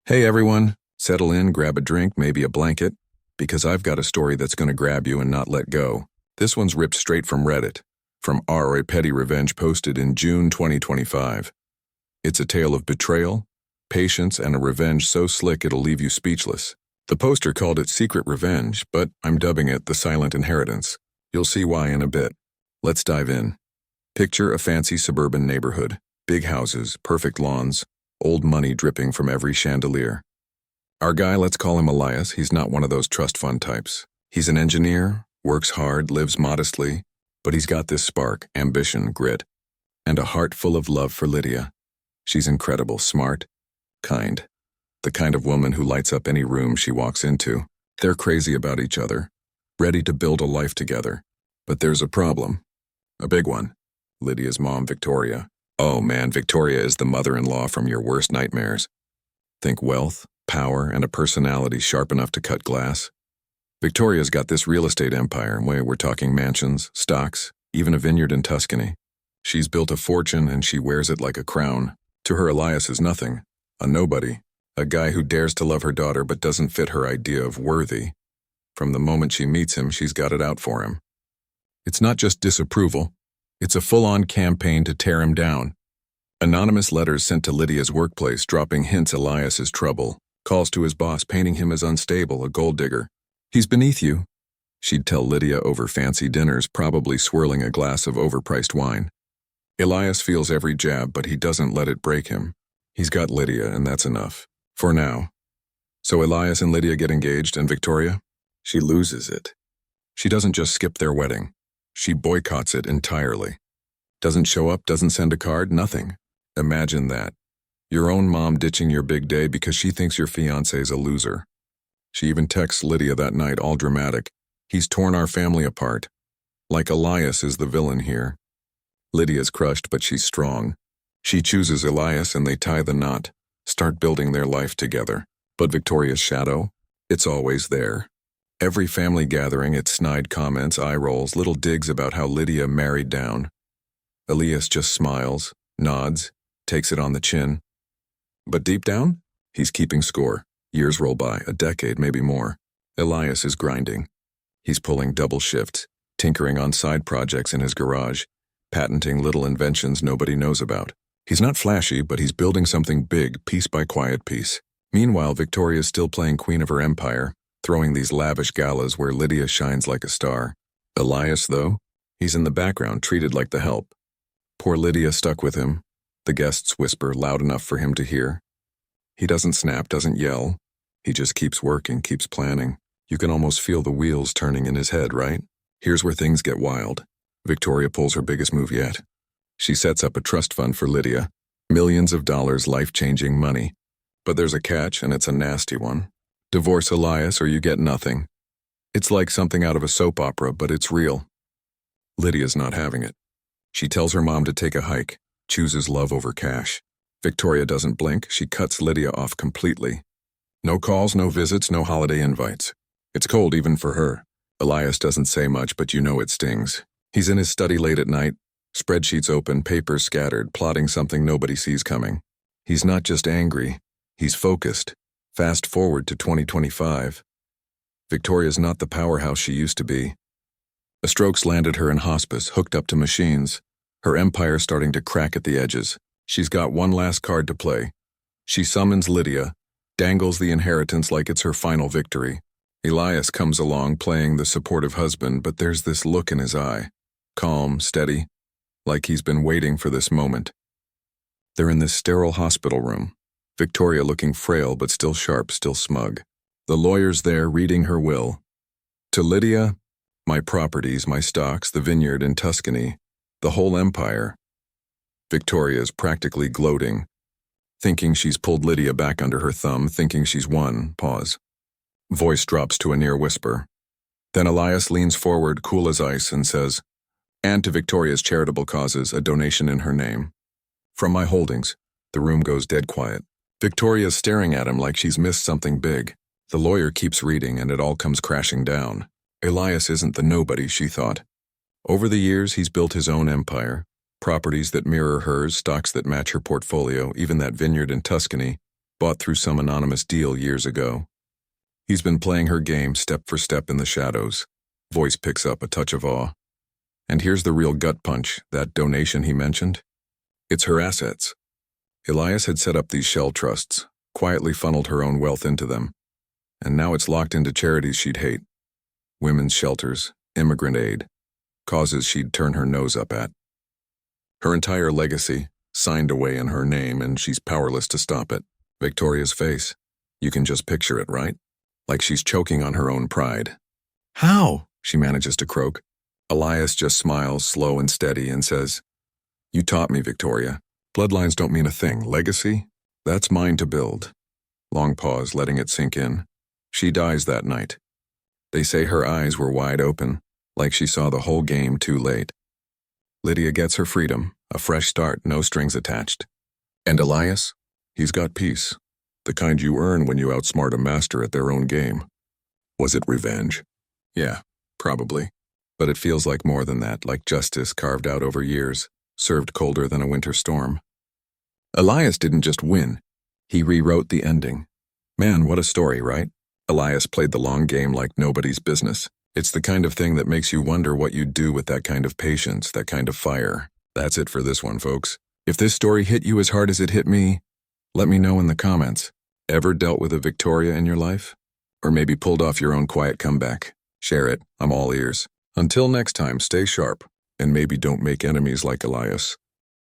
Hey everyone, settle in, grab a drink, maybe a blanket, because I've got a story that's going to grab you and not let go. This one's ripped straight from Reddit, from R. A Petty Revenge posted in June 2025. It's a tale of betrayal, patience, and a revenge so slick it'll leave you speechless. The poster called it Secret Revenge, but I'm dubbing it The Silent Inheritance. You'll see why in a bit. Let's dive in. Picture a fancy suburban neighborhood, big houses, perfect lawns, old money dripping from every chandelier. Our guy, let's call him Elias, he's not one of those trust fund types. He's an engineer, works hard, lives modestly, but he's got this spark, ambition, grit, and a heart full of love for Lydia. She's incredible, smart, kind. The kind of woman who lights up any room she walks into. They're crazy about each other, ready to build a life together. But there's a problem. A big one. Lydia's mom, Victoria. Oh man, Victoria is the mother-in-law from your worst nightmares. Think wealth, power, and a personality sharp enough to cut glass. Victoria's got this real estate empire where we're talking mansions, stocks, even a vineyard in Tuscany. She's built a fortune and she wears it like a crown. To her, Elias is nothing, a nobody, a guy who dares to love her daughter but doesn't fit her idea of worthy. From the moment she meets him, she's got it out for him. It's not just disapproval. It's a full-on campaign to tear him down. Anonymous letters sent to Lydia's workplace dropping hints Elias is trouble, calls to his boss painting him as unstable, a gold digger. He's beneath you, she'd tell Lydia over fancy dinners, probably swirling a glass of overpriced wine. Elias feels every jab, but he doesn't let it break him. He's got Lydia, and that's enough. For now. So Elias and Lydia get engaged, and Victoria? She loses it. She doesn't just skip their wedding. She boycotts it entirely. Doesn't show up, doesn't send a card, nothing. Imagine that. Your own mom ditching your big day because she thinks your fiancé's a loser. She even texts Lydia that night, all dramatic. He's torn our family apart. Like Elias is the villain here. Lydia's crushed, but she's strong. She chooses Elias and they tie the knot, start building their life together. But Victoria's shadow? It's always there. Every family gathering, it's snide comments, eye rolls, little digs about how Lydia married down. Elias just smiles, nods, takes it on the chin. But deep down, he's keeping score. Years roll by, a decade, maybe more. Elias is grinding. He's pulling double shifts, tinkering on side projects in his garage, patenting little inventions nobody knows about. He's not flashy, but he's building something big, piece by quiet piece. Meanwhile, Victoria's still playing queen of her empire, throwing these lavish galas where Lydia shines like a star. Elias, though, he's in the background, treated like the help. Poor Lydia stuck with him. The guests whisper loud enough for him to hear. He doesn't snap, doesn't yell. He just keeps working, keeps planning. You can almost feel the wheels turning in his head, right? Here's where things get wild. Victoria pulls her biggest move yet. She sets up a trust fund for Lydia. Millions of dollars, life-changing money. But there's a catch, and it's a nasty one. Divorce Elias or you get nothing. It's like something out of a soap opera, but it's real. Lydia's not having it. She tells her mom to take a hike, chooses love over cash. Victoria doesn't blink, she cuts Lydia off completely. No calls, no visits, no holiday invites. It's cold even for her. Elias doesn't say much, but you know it stings. He's in his study late at night, spreadsheets open, papers scattered, plotting something nobody sees coming. He's not just angry, he's focused. Fast forward to 2025. Victoria's not the powerhouse she used to be. A stroke's landed her in hospice, hooked up to machines. Her empire starting to crack at the edges. She's got one last card to play. She summons Lydia, dangles the inheritance like it's her final victory. Elias comes along playing the supportive husband, but there's this look in his eye. Calm, steady, like he's been waiting for this moment. They're in this sterile hospital room. Victoria looking frail but still sharp, still smug. The lawyer's there reading her will. To Lydia, my properties, my stocks, the vineyard in Tuscany, the whole empire. Victoria's practically gloating, thinking she's pulled Lydia back under her thumb, thinking she's won. Pause. Voice drops to a near whisper. Then Elias leans forward, cool as ice, and says, "And to Victoria's charitable causes, a donation in her name. From my holdings." The room goes dead quiet. Victoria's staring at him like she's missed something big. The lawyer keeps reading and it all comes crashing down. Elias isn't the nobody she thought. Over the years, he's built his own empire. Properties that mirror hers, stocks that match her portfolio, even that vineyard in Tuscany. bought through some anonymous deal years ago. He's been playing her game step for step in the shadows. Voice picks up a touch of awe. And here's the real gut punch, that donation he mentioned. It's her assets. Elias had set up these shell trusts, quietly funneled her own wealth into them. And now it's locked into charities she'd hate. Women's shelters, immigrant aid, causes she'd turn her nose up at. Her entire legacy, signed away in her name, and she's powerless to stop it. Victoria's face. You can just picture it, right? Like she's choking on her own pride. "How?" she manages to croak. Elias just smiles, slow and steady, and says, "You taught me, Victoria. Bloodlines don't mean a thing. Legacy? That's mine to build." Long pause, letting it sink in. She dies that night. They say her eyes were wide open, like she saw the whole game too late. Lydia gets her freedom, a fresh start, no strings attached. And Elias? He's got peace. The kind you earn when you outsmart a master at their own game. Was it revenge? Yeah, probably. But it feels like more than that, like justice carved out over years, served colder than a winter storm. Elias didn't just win. He rewrote the ending. Man, what a story, right? Elias played the long game like nobody's business. It's the kind of thing that makes you wonder what you'd do with that kind of patience, that kind of fire. That's it for this one, folks. If this story hit you as hard as it hit me, let me know in the comments. Ever dealt with a Victoria in your life? Or maybe pulled off your own quiet comeback? Share it. I'm all ears. Until next time, stay sharp, and maybe don't make enemies like Elias.